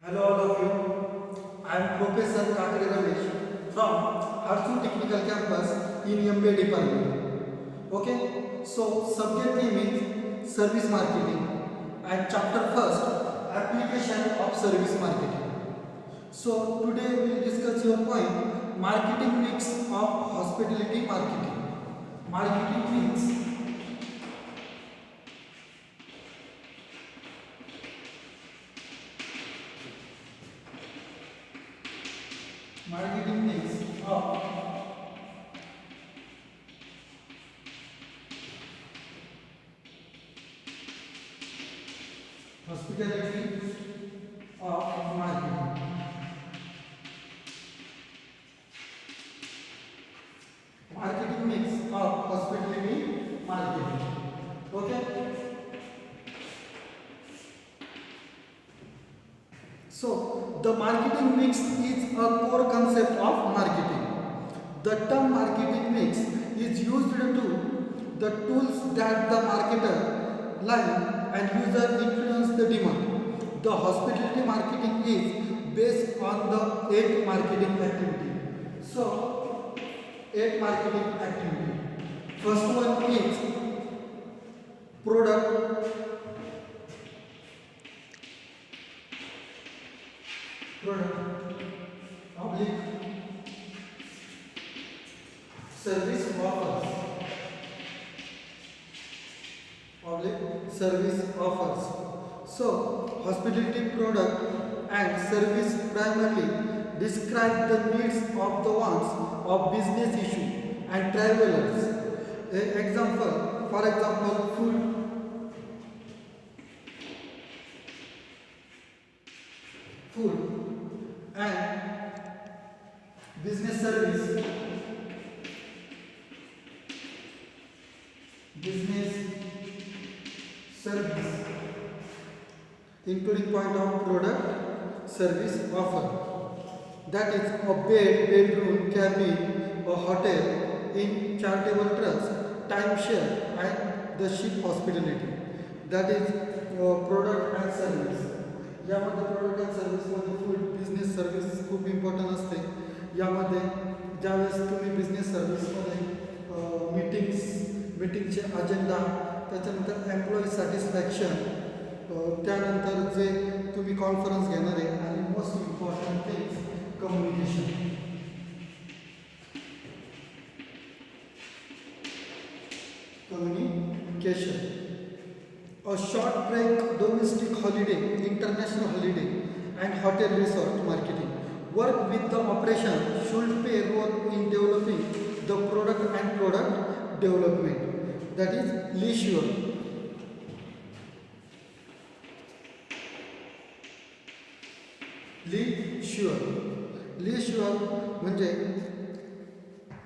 Hello all of you. I am Professor Kakade.R.M from ADSUL'S Technical Campus in MBA department. Okay, so subject name is service marketing and chapter first application of service marketing. So today we will discuss your point marketing mix of hospitality marketing. Marketing mix marketing mix of hospitality of marketing. Marketing mix of hospitality marketing. Okay. So the marketing mix is a core concept of marketing. The term marketing mix is used to the tools that the marketer line and user influence the demand. The hospitality marketing is based on the 8 marketing activity. So 8 marketing activity. First one is product public service offers. Public service offers. So hospitality product and service primarily describe the needs of the wants of business issue and travelers. Example, for example, food and business service, including point of product service offer, that is a bed, bedroom, cabin, a hotel in charitable trust, timeshare and the ship hospitality, that is product and service. यामध्ये product and सर्व्हिसमध्ये food business service खूप important असते. यामध्ये ज्यावेळेस तुम्ही business सर्व्हिसमध्ये मीटिंगचे agenda, त्याच्यानंतर एम्प्लॉई सॅटिस्फॅक्शन, त्यानंतर जे तुम्ही कॉन्फरन्स घेणार आहे आणि most important things communication. A short break, domestic holiday, international holiday and hotel resort marketing. Work with the operation should play a role in developing the product and product development. That is leisure. Leisure म्हणजे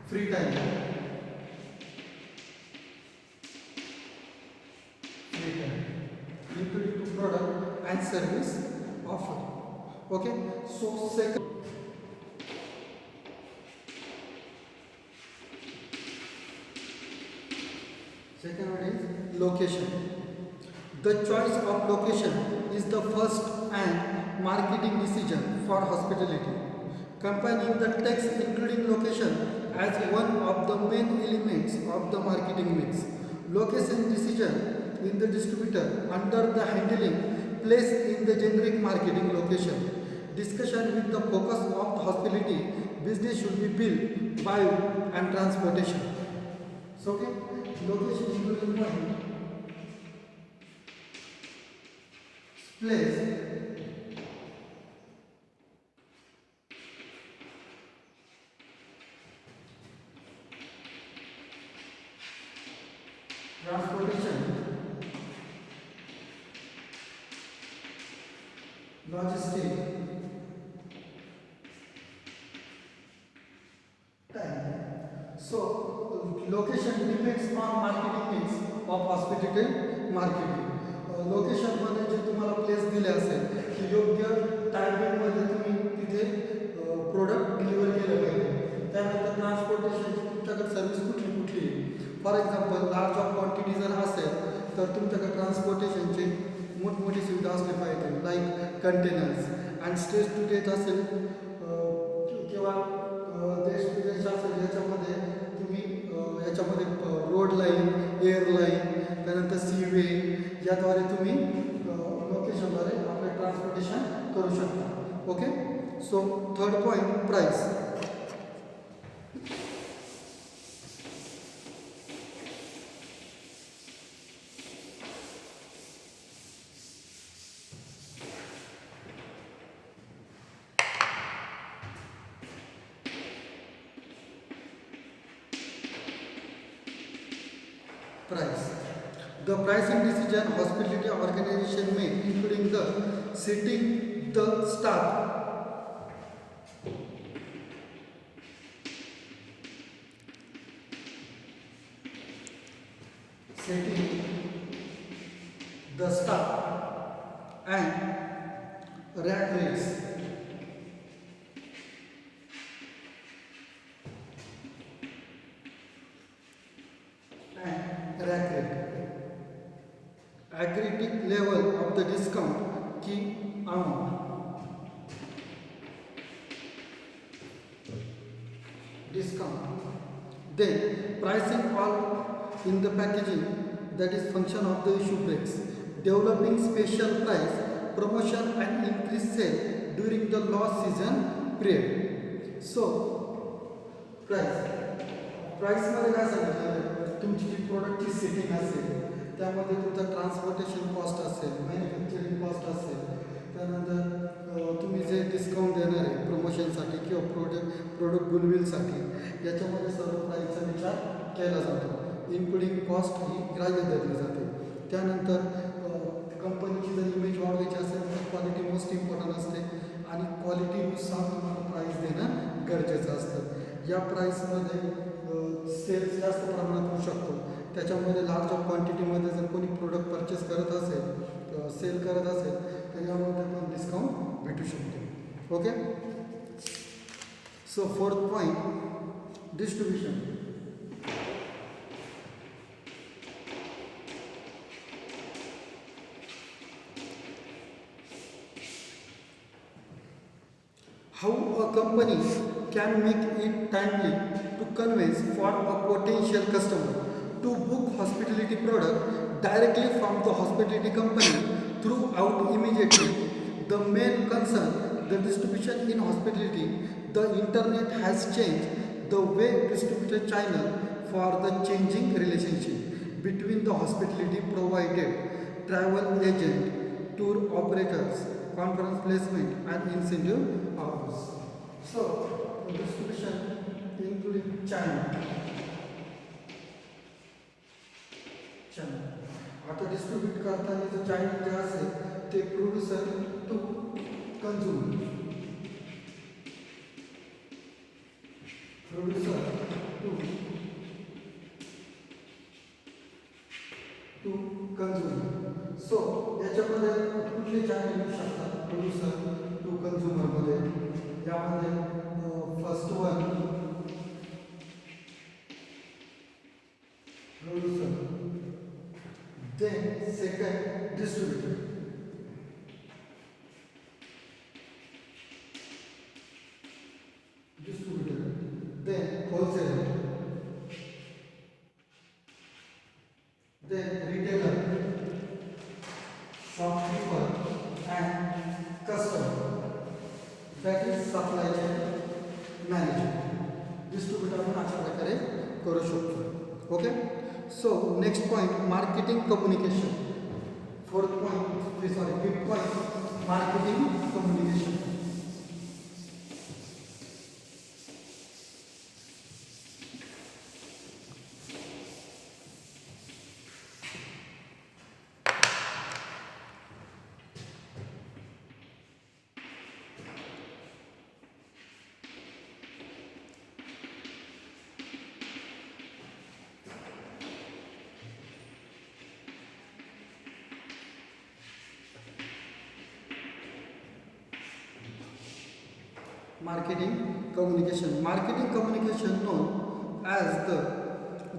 free time. Product and service offer. Okay, so second one is location. The choice of location is the first and marketing decision for hospitality. Combining the text including location as one of the main elements of the marketing mix. Location decision in the distributor under the handling place in the generic marketing location. Discussion with the focus of the hospitality business should be built, buy and transportation. So okay, location including point, place, transportation, logistics, time. So location depends on marketing mix of hospitality marketing. Location मध्ये जे तुम्हाला place दिले असेल की योग्य timing मध्ये तुम्ही तिथे product deliver केलं पाहिजे. त्यानंतर ट्रान्सपोर्टेशनची तुमच्याकडे सर्व्हिस कुठली for example large of quantity जर असेल तर तुमच्याकडे ट्रान्सपोर्टेशनची मोठमोठी सुविधा असली पाहिजे. Like containers. आणि स्टेज टू डेट असेल किंवा देश टू देश असेल याच्यामध्ये तुम्ही याच्यामध्ये रोड लाईन, एअरलाईन, त्यानंतर सीवे याद्वारे तुम्ही लोकेशनद्वारे आपले ट्रान्सपोर्टेशन करू शकता. Okay. So third point, price. Price. The pricing decision hospitality organization make, including the setting the staff, and rack rates. Aggregate level of the discount, key amount, discount. Then pricing all in the packaging, that is function of the issue breaks. Developing special price, promotion and increase sale during the low season period. So price मध्ये काय सांगितलं, तुमची जी प्रोडक्टची setting असेल त्यामध्ये तुमचा transportation cost असेल, manufacturing cost असेल, त्यानंतर तुम्ही जे डिस्काउंट देणार आहे प्रमोशनसाठी किंवा प्रोडक्ट गुडविलसाठी याच्यामध्ये सर्व प्राईसचा विचार केला जातो. इन्क्लुडिंग कॉस्ट ही ग्राह्य धरली जाते. त्यानंतर कंपनीची जर इमेज वाढवायची असेल तर क्वालिटी मोस्ट इम्पॉर्टंट असते आणि क्वालिटीनुसार तुम्हाला प्राईस देणं गरजेचं असतं. या प्राईसमध्ये सेल्स जास्त प्रमाणात होऊ शकतो. त्याच्यामध्ये लार्ज क्वांटिटीमध्ये जर कोणी प्रोडक्ट परचेस करत असेल, सेल करत असेल तर यामध्ये पण डिस्काउंट भेटू शकतो. Okay. So fourth point, distribution. How a company can make it timely to convince for a potential customer to book hospitality product directly from the hospitality company throughout immediately. The main concern, the distribution in hospitality, the internet has changed the way distributor channel for the changing relationship between the hospitality provided, travel agent, tour operators, conference placement and incentive hours. So distribution including channel. आता distribute करताना channel जे असेल ते producer to consumer, producer to consumer. So याच्यामध्ये कुठले channel येऊ शकतात producer to कन्झ्युमरमध्ये? यामध्ये first one producer, then second distributor, then wholesaler, then retailer, shopkeeper and customer, that is supply chain manager. Distributor आपण अशा प्रकारे करू शकतो. Okay. So next point, marketing communication. Fifth point, marketing communication. Marketing communication known as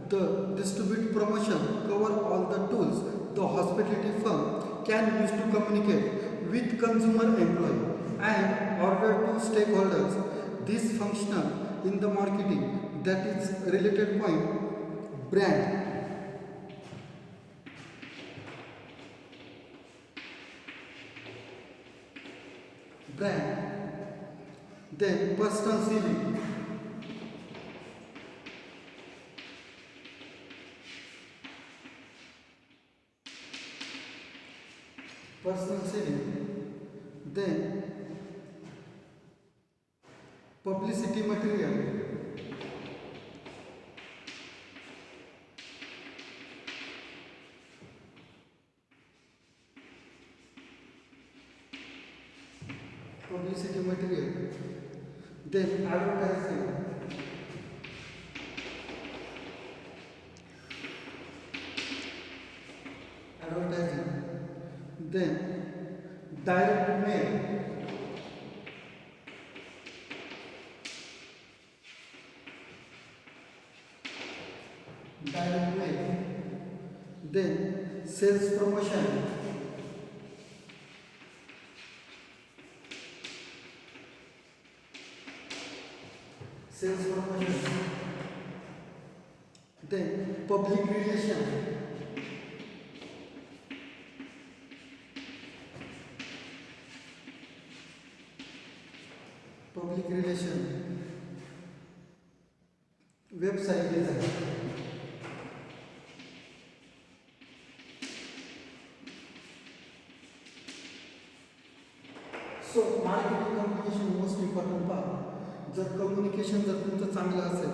the distribute promotion cover all the tools the hospitality firm can use to communicate with consumer employee and order to stakeholders. This functional in the marketing, that is related point, brand. Then personal ceiling. Then publicity material. Then advertising. Then direct mail. Then sales promotion. Then public relation. Website design. So marketing communication most important part. जर communication जर तुमचं चांगलं असेल,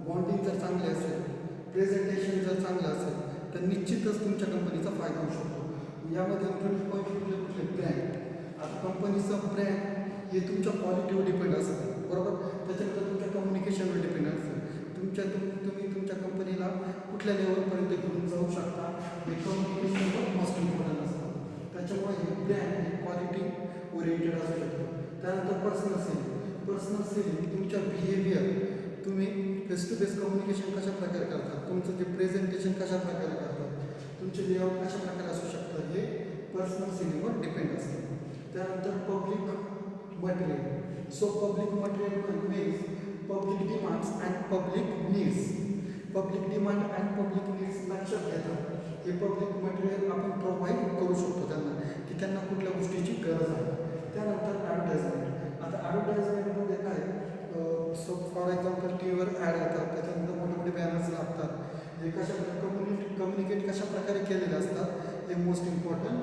bonding जर चांगले असेल, presentation जर चांगलं असेल, तर निश्चितच तुमच्या कंपनीचा फायदा होऊ शकतो. यामध्ये कुठले ब्रँड. आता कंपनीचं ब्रँड हे तुमच्या क्वालिटीवर डिपेंड असतं, बरोबर. त्याच्यानंतर तुमच्या कम्युनिकेशनवर डिपेंड असतं. तुम्ही तुमच्या कंपनीला कुठल्या लेवलपर्यंत घेऊन जाऊ शकता, हे कम्युनिकेशनवर मोस्ट इम्पॉर्टंट असतं. त्याच्यामुळे हे ब्रँड हे क्वालिटी ओरिएंटेड असू शकतं. त्यानंतर पर्सनल सेलिंग तुमच्या बिहेवियर, तुम्ही फेस टू फेस कम्युनिकेशन कशा प्रकारे करतात, तुमचं जे प्रेझेंटेशन कशा प्रकारे करतात, तुमचे लेआउट कशा प्रकारे असू शकतं, हे पर्सनल सेलिंगवर डिपेंड असतं. त्यानंतर public material. So public material means public demands and public needs. Public demand and public needs लक्षात घेतात. हे पब्लिक मटेरियल आपण प्रोव्हाइड करू शकतो त्यांना, की त्यांना कुठल्या गोष्टीची गरज आहे. त्यानंतर ॲडव्हर्टाइजमेंट. आता ॲडव्हर्टाइजमेंटमध्ये काय, सो फॉर एक्झाम्पल टी व्हीवर ॲड येतात, त्याच्यानंतर मोठे मोठे बॅनर्स लागतात. हे कशा कम्युनिकेट कशा प्रकारे केलेले असतात, हे मोस्ट इम्पॉर्टंट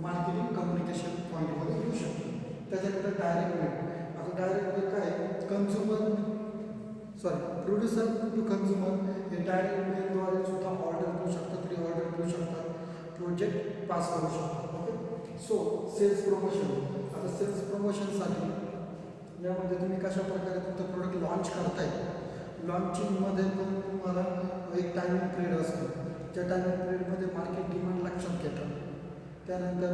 मार्केटिंग कम्युनिकेशन पॉईंटमध्ये येऊ शकतो. त्याच्यानंतर डायरेक्ट मेल. आता डायरेक्ट मेल काय, प्रोड्युसर टू कंझ्युमर. हे डायरेक्ट मेलद्वारे सुद्धा ऑर्डर करू शकतात, प्री ऑर्डर करू शकतात, प्रोजेक्ट पास करू शकतात. ओके. So sales promotion. आता सेल्स प्रमोशनसाठी यामध्ये तुम्ही कशा प्रकारे तुमचं प्रोडक्ट लॉन्च करताय. लॉन्चिंगमध्ये पण तुम्हाला एक टायमिंग पिरियड असतो. त्या टायमिंग पिरियडमध्ये मार्केट डिमांड लक्षात घेतात. त्यानंतर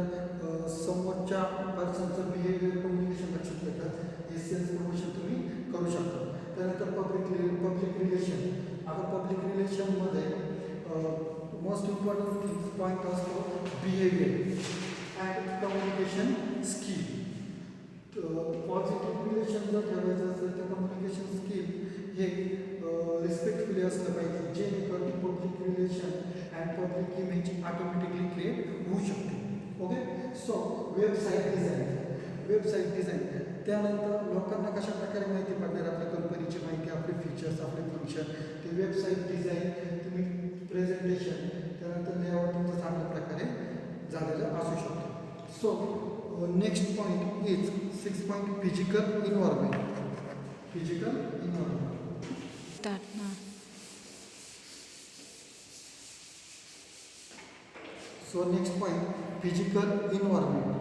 समोरच्या पर्सनचं बिहेवियर कम्युनिकेशन लक्षात घेतात. हे सेल्स प्रमोशन तुम्ही करू शकता. त्यानंतर पब्लिक रिलेशन. आता पब्लिक रिलेशनमध्ये मोस्ट इम्पॉर्टंट पॉईंट असतो behaviour and communication skill. Positive relation जर ठेवायचं असेल तर कम्युनिकेशन स्किल हे रिस्पेक्टफुली असलं पाहिजे, जेणेकरून public relation and public image automatically create होऊ शकते. ओके. सो वेबसाईट डिझाईन. त्यानंतर लोकांना कशा प्रकारे माहिती पडणार, आपल्या कंपनीची माहिती, आपले फीचर्स, आपले फंक्शन, ते वेबसाईट डिझाईन, तुम्ही प्रेझेंटेशन, त्यानंतर लेआउट तुमचं चांगल्या प्रकारे झालेलं असू शकतो. So next point is 6 point physical environment. So next point, physical environment.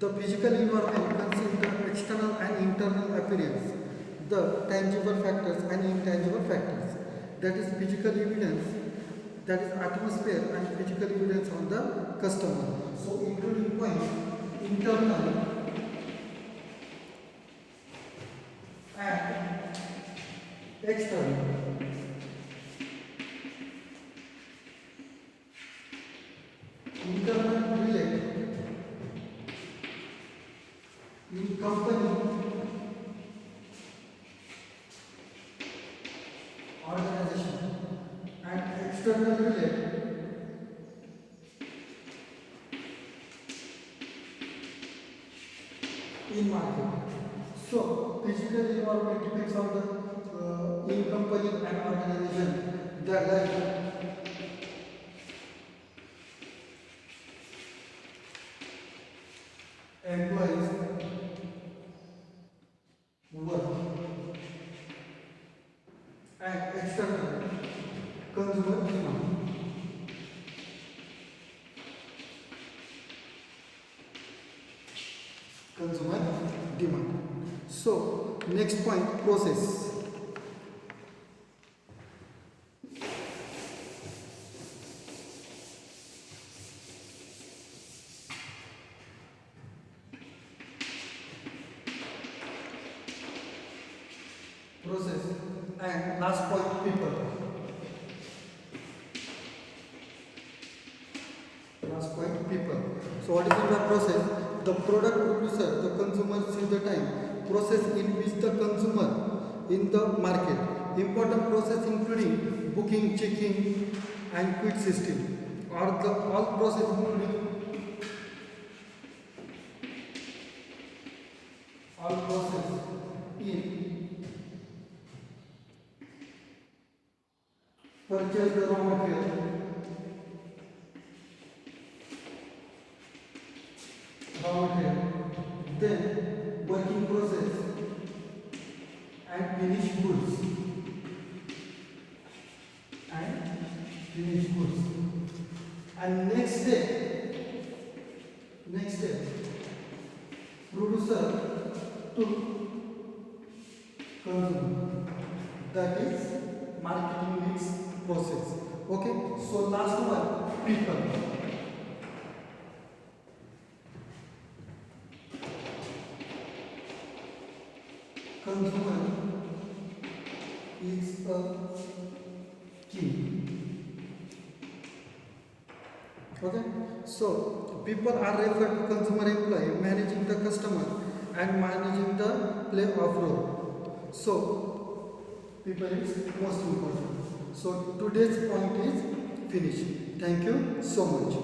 The physical environment consists of external and internal appearance, the tangible factors and intangible factors. That is physical evidence, that is atmosphere, and physical evidence on the customer. So including point, internal external. Internal relate in company organization, and external relate in market. So physical environment depends on the in company and organization. The like employees work, and external consumer demand. Consumer demand. So next point, process. Process. And last point, people. Last point, people. So what is the process? The product producer, the consumer see the time. Process in which the consumer in the market. Important process including booking, checking, and quit system. Or the all process including all process in purchase the raw material, then working process and finished goods, and next step producer to consumer, that is marketing mix process. Okay, so last one, people. Consumer is a key. Okay, so people are referred to consumer employee, managing the customer and managing the play of role. So people is most important. So today's point is finished. Thank you so much.